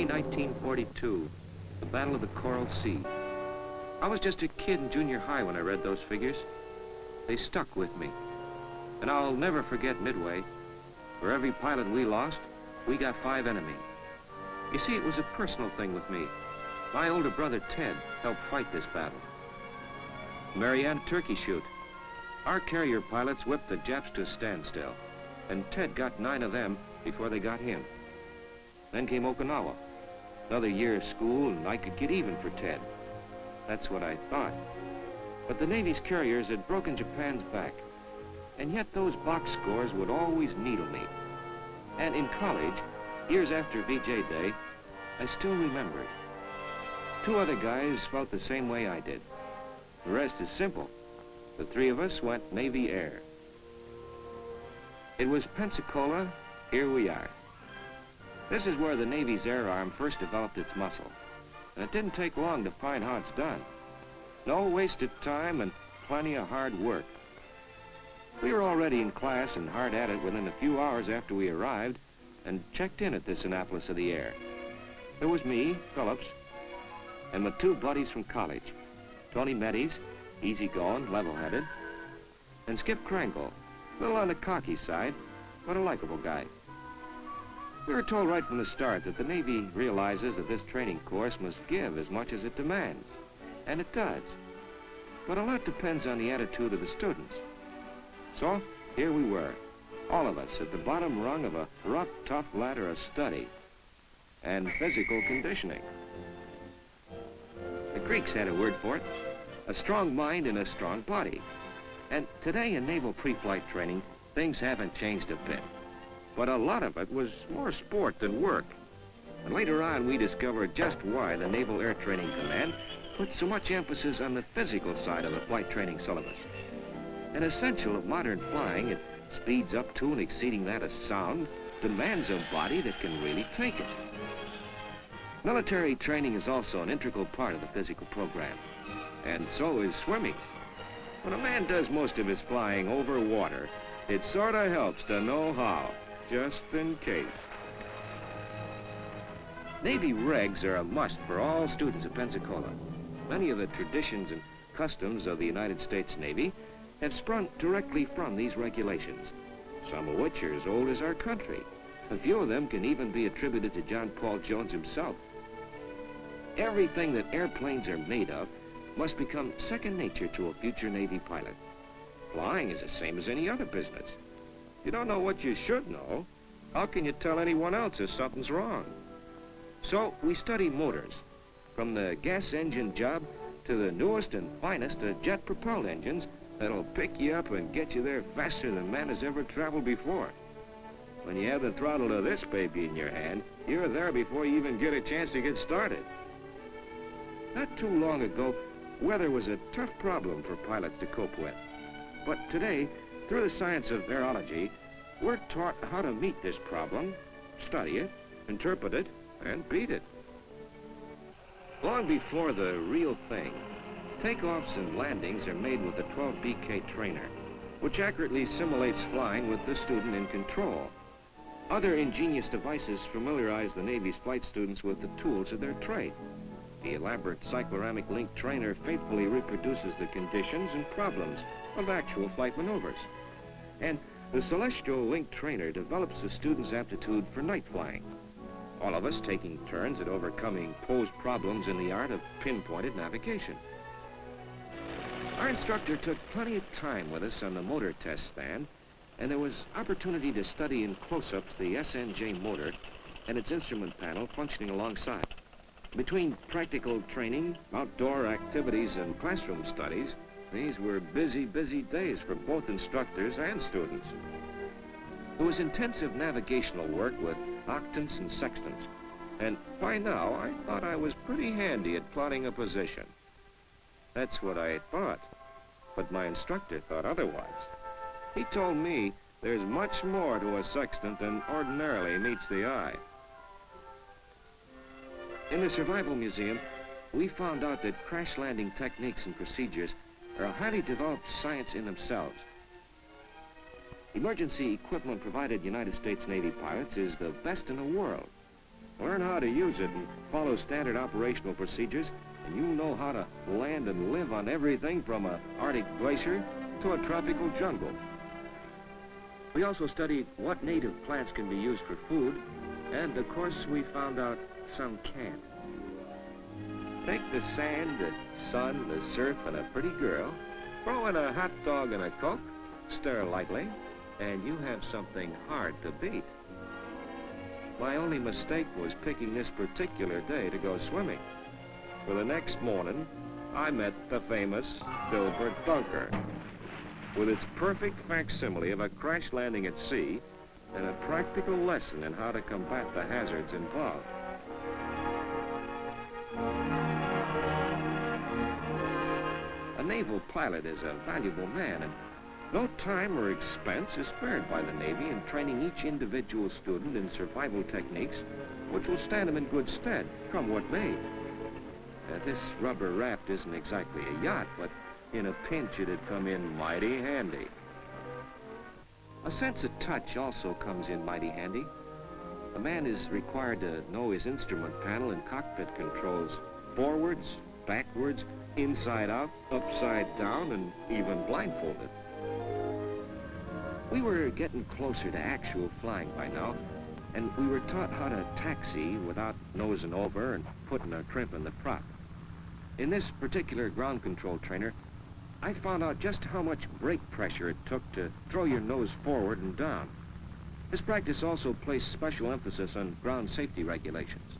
May 1942, the Battle of the Coral Sea. I was just a kid in junior high when I read those figures. They stuck with me. And I'll never forget Midway. For every pilot we lost, we got 5 enemy. You see, it was a personal thing with me. My older brother, Ted, helped fight this battle. Marianne Turkey Shoot. Our carrier pilots whipped the Japs to a standstill, and Ted got 9 of them before they got him. Then came Okinawa. Another year of school, and I could get even for Ted. That's what I thought. But the Navy's carriers had broken Japan's back, and yet those box scores would always needle me. And in college, years after VJ Day, I still remember it. 2 other guys felt the same way I did. The rest is simple. The 3 of us went Navy Air. It was Pensacola, here we are. This is where the Navy's air arm first developed its muscle. And it didn't take long to find how it's done. No wasted time and plenty of hard work. We were already in class and hard at it within a few hours after we arrived and checked in at this Annapolis of the Air. There was me, Phillips, and my 2 buddies from college, Tony Mettes, easygoing, level-headed, and Skip Krangle, a little on the cocky side, but a likable guy. We were told right from the start that the Navy realizes that this training course must give as much as it demands, and it does. But a lot depends on the attitude of the students. So, here we were, all of us at the bottom rung of a rough, tough ladder of study and physical conditioning. The Greeks had a word for it, a strong mind and a strong body. And today in naval pre-flight training, things haven't changed a bit. But a lot of it was more sport than work. And later on, we discovered just why the Naval Air Training Command put so much emphasis on the physical side of the flight training syllabus. An essential of modern flying, it speeds up to and exceeding that of sound, demands a body that can really take it. Military training is also an integral part of the physical program, and so is swimming. When a man does most of his flying over water, it sort of helps to know how, just in case. Navy regs are a must for all students at Pensacola. Many of the traditions and customs of the United States Navy have sprung directly from these regulations, some of which are as old as our country. A few of them can even be attributed to John Paul Jones himself. Everything that airplanes are made of must become second nature to a future Navy pilot. Flying is the same as any other business. You don't know what you should know. How can you tell anyone else if something's wrong? So we study motors, from the gas engine job to the newest and finest of jet-propelled engines that'll pick you up and get you there faster than man has ever traveled before. When you have the throttle of this baby in your hand, you're there before you even get a chance to get started. Not too long ago, weather was a tough problem for pilots to cope with. But today, through the science of aerology, we're taught how to meet this problem, study it, interpret it, and beat it. Long before the real thing, takeoffs and landings are made with the 12BK trainer, which accurately simulates flying with the student in control. Other ingenious devices familiarize the Navy's flight students with the tools of their trade. The elaborate cycloramic link trainer faithfully reproduces the conditions and problems of actual flight maneuvers. And the celestial link trainer develops the student's aptitude for night flying, all of us taking turns at overcoming posed problems in the art of pinpointed navigation. Our instructor took plenty of time with us on the motor test stand, and there was opportunity to study in close-ups the SNJ motor and its instrument panel functioning alongside. Between practical training, outdoor activities, and classroom studies, these were busy, busy days for both instructors and students. There was intensive navigational work with octants and sextants, and by now I thought I was pretty handy at plotting a position. That's what I thought, but my instructor thought otherwise. He told me there's much more to a sextant than ordinarily meets the eye. In the Survival Museum, we found out that crash landing techniques and procedures are a highly developed science in themselves. Emergency equipment provided United States Navy pilots is the best in the world. Learn how to use it and follow standard operational procedures, and you'll know how to land and live on everything from an Arctic glacier to a tropical jungle. We also studied what native plants can be used for food, and of course we found out some can't. Take the sand, the sun, the surf, and a pretty girl, throw in a hot dog and a Coke, stir lightly, and you have something hard to beat. My only mistake was picking this particular day to go swimming. For the next morning, I met the famous Phillip Dunker, with its perfect facsimile of a crash landing at sea and a practical lesson in how to combat the hazards involved. A naval pilot is a valuable man, and no time or expense is spared by the Navy in training each individual student in survival techniques which will stand them in good stead, come what may. This rubber raft isn't exactly a yacht, but in a pinch it'd come in mighty handy. A sense of touch also comes in mighty handy. A man is required to know his instrument panel and cockpit controls forwards, backwards, inside out, upside down, and even blindfolded. We were getting closer to actual flying by now, and we were taught how to taxi without nosing over and putting a crimp in the prop. In this particular ground control trainer, I found out just how much brake pressure it took to throw your nose forward and down. This practice also placed special emphasis on ground safety regulations.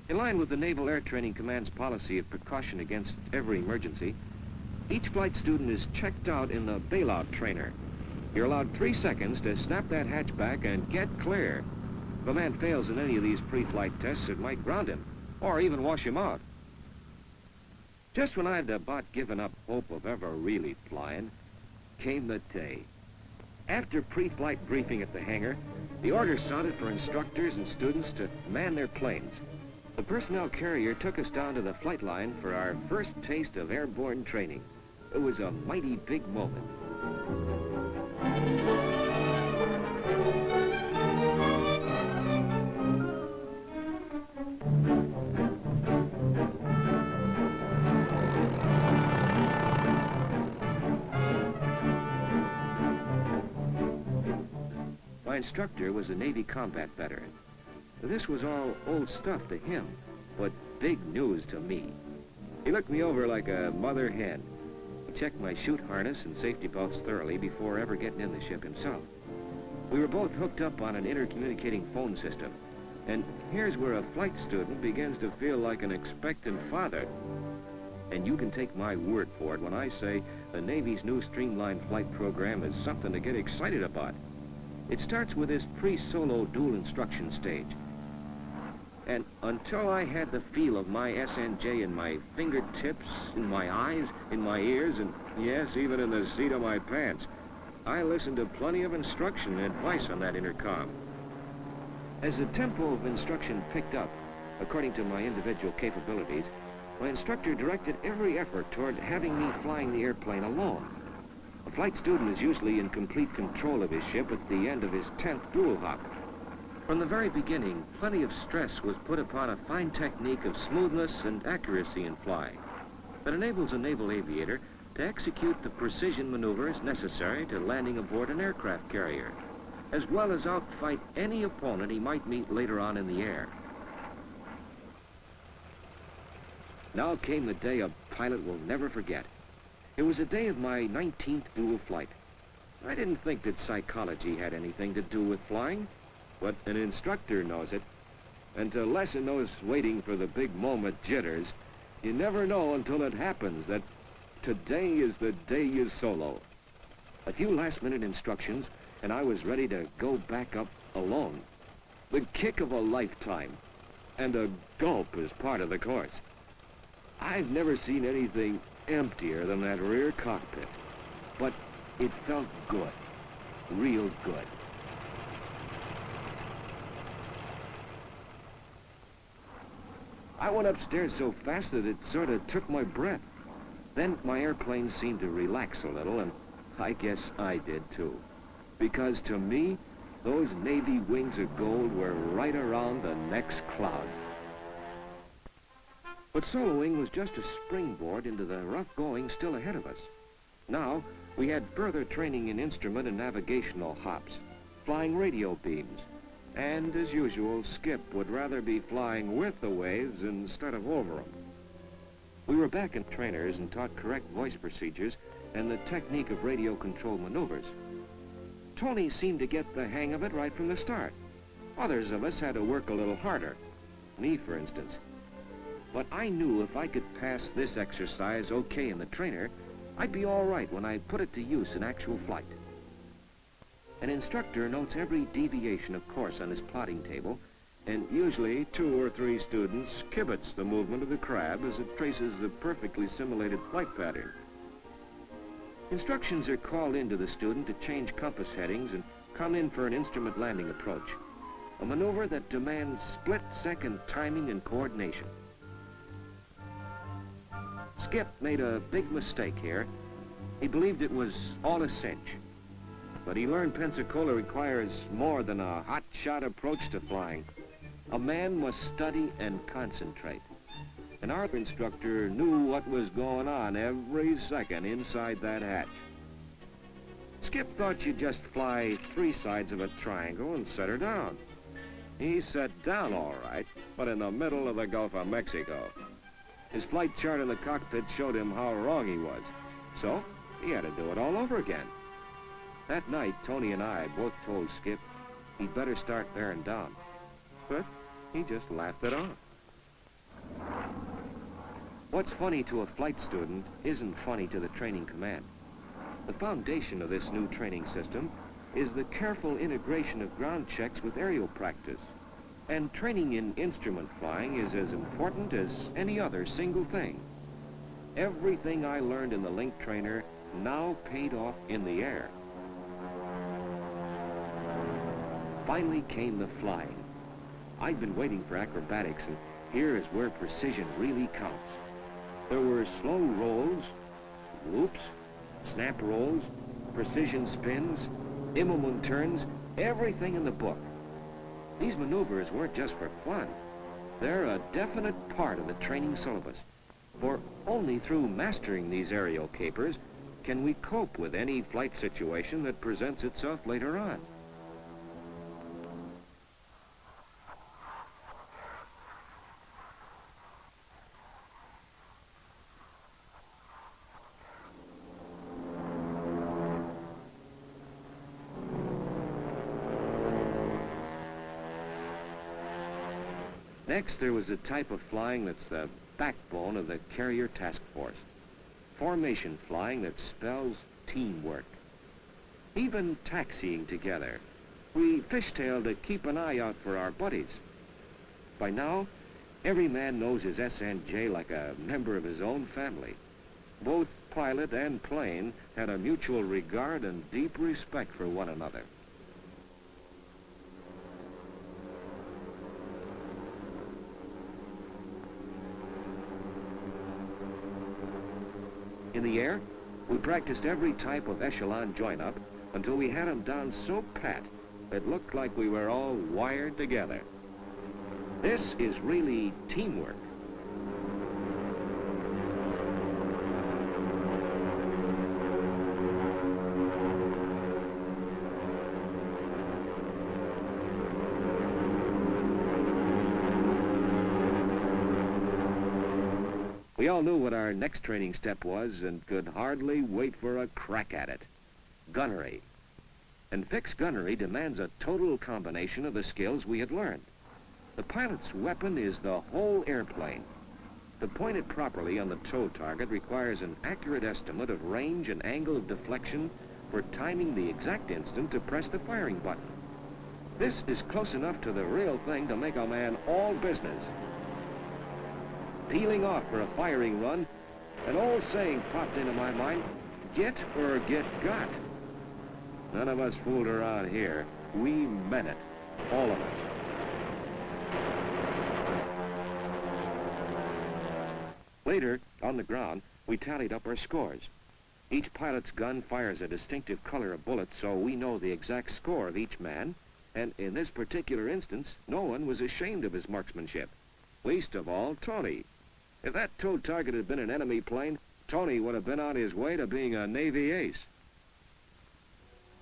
In line with the Naval Air Training Command's policy of precaution against every emergency, each flight student is checked out in the bailout trainer. You're allowed 3 seconds to snap that hatch back and get clear. If a man fails in any of these pre-flight tests, it might ground him, or even wash him out. Just when I'd about given up hope of ever really flying, came the day. After pre-flight briefing at the hangar, the order sounded for instructors and students to man their planes. The personnel carrier took us down to the flight line for our first taste of airborne training. It was a mighty big moment. My instructor was a Navy combat veteran. This was all old stuff to him, but big news to me. He looked me over like a mother hen. He checked my chute harness and safety belts thoroughly before ever getting in the ship himself. We were both hooked up on an intercommunicating phone system, and here's where a flight student begins to feel like an expectant father. And you can take my word for it when I say the Navy's new streamlined flight program is something to get excited about. It starts with this pre-solo dual instruction stage. And until I had the feel of my SNJ in my fingertips, in my eyes, in my ears, and yes, even in the seat of my pants, I listened to plenty of instruction and advice on that intercom. As the tempo of instruction picked up, according to my individual capabilities, my instructor directed every effort toward having me flying the airplane alone. A flight student is usually in complete control of his ship at the end of his 10th dual hop. From the very beginning, plenty of stress was put upon a fine technique of smoothness and accuracy in flying that enables a naval aviator to execute the precision maneuvers necessary to landing aboard an aircraft carrier, as well as outfight any opponent he might meet later on in the air. Now came the day a pilot will never forget. It was the day of my 19th dual flight. I didn't think that psychology had anything to do with flying, but an instructor knows it. And to lessen those waiting for the big moment jitters, you never know until it happens that today is the day you solo. A few last-minute instructions, and I was ready to go back up alone. The kick of a lifetime, and a gulp as part of the course. I've never seen anything emptier than that rear cockpit, but it felt good, real good. I went upstairs so fast that it sort of took my breath. Then my airplane seemed to relax a little, and I guess I did too. Because to me, those Navy wings of gold were right around the next cloud. But soloing was just a springboard into the rough going still ahead of us. Now, we had further training in instrument and navigational hops, flying radio beams, and as usual, Skip would rather be flying with the waves instead of over them. We were back in trainers and taught correct voice procedures and the technique of radio control maneuvers. Tony seemed to get the hang of it right from the start. Others of us had to work a little harder. Me, for instance. But I knew if I could pass this exercise okay in the trainer, I'd be all right when I put it to use in actual flight. An instructor notes every deviation of course on his plotting table, and usually 2 or 3 students kibitz the movement of the crab as it traces the perfectly simulated flight pattern. Instructions are called in to the student to change compass headings and come in for an instrument landing approach, a maneuver that demands split-second timing and coordination. Skip made a big mistake here. He believed it was all a cinch. But he learned Pensacola requires more than a hot-shot approach to flying. A man must study and concentrate. And our instructor knew what was going on every second inside that hatch. Skip thought you'd just fly 3 sides of a triangle and set her down. He set down all right, but in the middle of the Gulf of Mexico. His flight chart in the cockpit showed him how wrong he was, so he had to do it all over again. That night, Tony and I both told Skip he'd better start bearing down, but he just laughed it off. What's funny to a flight student isn't funny to the training command. The foundation of this new training system is the careful integration of ground checks with aerial practice. And training in instrument flying is as important as any other single thing. Everything I learned in the link trainer now paid off in the air. Finally came the flying. I'd been waiting for acrobatics, and here is where precision really counts. There were slow rolls, loops, snap rolls, precision spins, immelman turns, everything in the book. These maneuvers weren't just for fun. They're a definite part of the training syllabus. For only through mastering these aerial capers can we cope with any flight situation that presents itself later on. Next, there was a type of flying that's the backbone of the carrier task force. Formation flying that spells teamwork. Even taxiing together, we fishtail to keep an eye out for our buddies. By now, every man knows his SNJ like a member of his own family. Both pilot and plane had a mutual regard and deep respect for one another. In the air, we practiced every type of echelon join-up until we had them down so pat it looked like we were all wired together. This is really teamwork. We all knew what our next training step was and could hardly wait for a crack at it. Gunnery. And fixed gunnery demands a total combination of the skills we had learned. The pilot's weapon is the whole airplane. To point it properly on the tow target requires an accurate estimate of range and angle of deflection for timing the exact instant to press the firing button. This is close enough to the real thing to make a man all business. Peeling off for a firing run, an old saying popped into my mind, get or get got. None of us fooled around here. We meant it, all of us. Later, on the ground, we tallied up our scores. Each pilot's gun fires a distinctive color of bullet, so we know the exact score of each man And in this particular instance, no one was ashamed of his marksmanship. Least of all, Tony. If that towed target had been an enemy plane, Tony would have been on his way to being a Navy ace.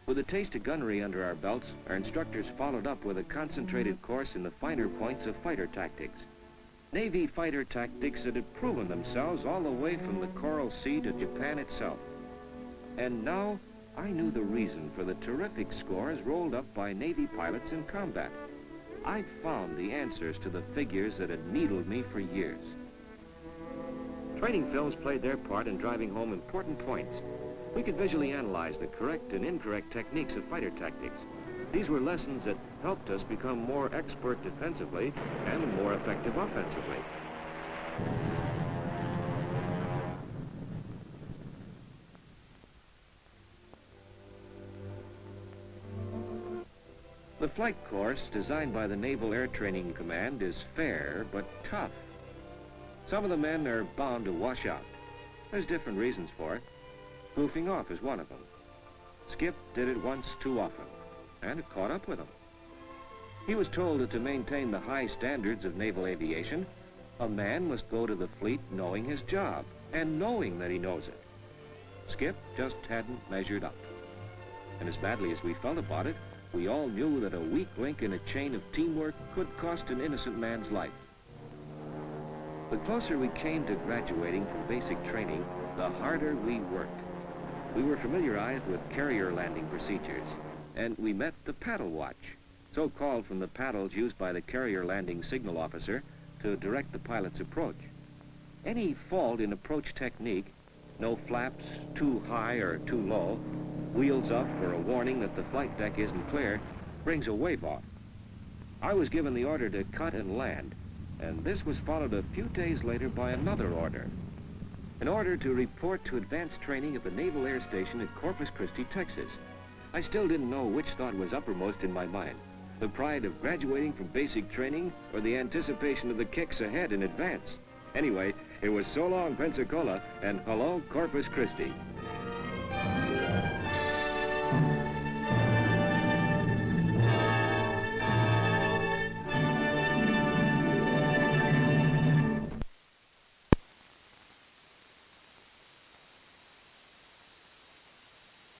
With a taste of gunnery under our belts, our instructors followed up with a concentrated course in the finer points of fighter tactics. Navy fighter tactics that had proven themselves all the way from the Coral Sea to Japan itself. And now, I knew the reason for the terrific scores rolled up by Navy pilots in combat. I'd found the answers to the figures that had needled me for years. Training films played their part in driving home important points. We could visually analyze the correct and incorrect techniques of fighter tactics. These were lessons that helped us become more expert defensively and more effective offensively. The flight course designed by the Naval Air Training Command is fair but tough. Some of the men are bound to wash out. There's different reasons for it. Goofing off is one of them. Skip did it once too often, and it caught up with him. He was told that to maintain the high standards of naval aviation, a man must go to the fleet knowing his job, and knowing that he knows it. Skip just hadn't measured up. And as badly as we felt about it, we all knew that a weak link in a chain of teamwork could cost an innocent man's life. The closer we came to graduating from basic training, the harder we worked. We were familiarized with carrier landing procedures, and we met the paddle watch, so called from the paddles used by the carrier landing signal officer to direct the pilot's approach. Any fault in approach technique, no flaps too high or too low, wheels up for a warning that the flight deck isn't clear, brings a wave off. I was given the order to cut and land, and this was followed a few days later by another order. An order to report to advanced training at the Naval Air Station at Corpus Christi, Texas. I still didn't know which thought was uppermost in my mind, the pride of graduating from basic training or the anticipation of the kicks ahead in advance. Anyway, it was so long Pensacola and hello Corpus Christi.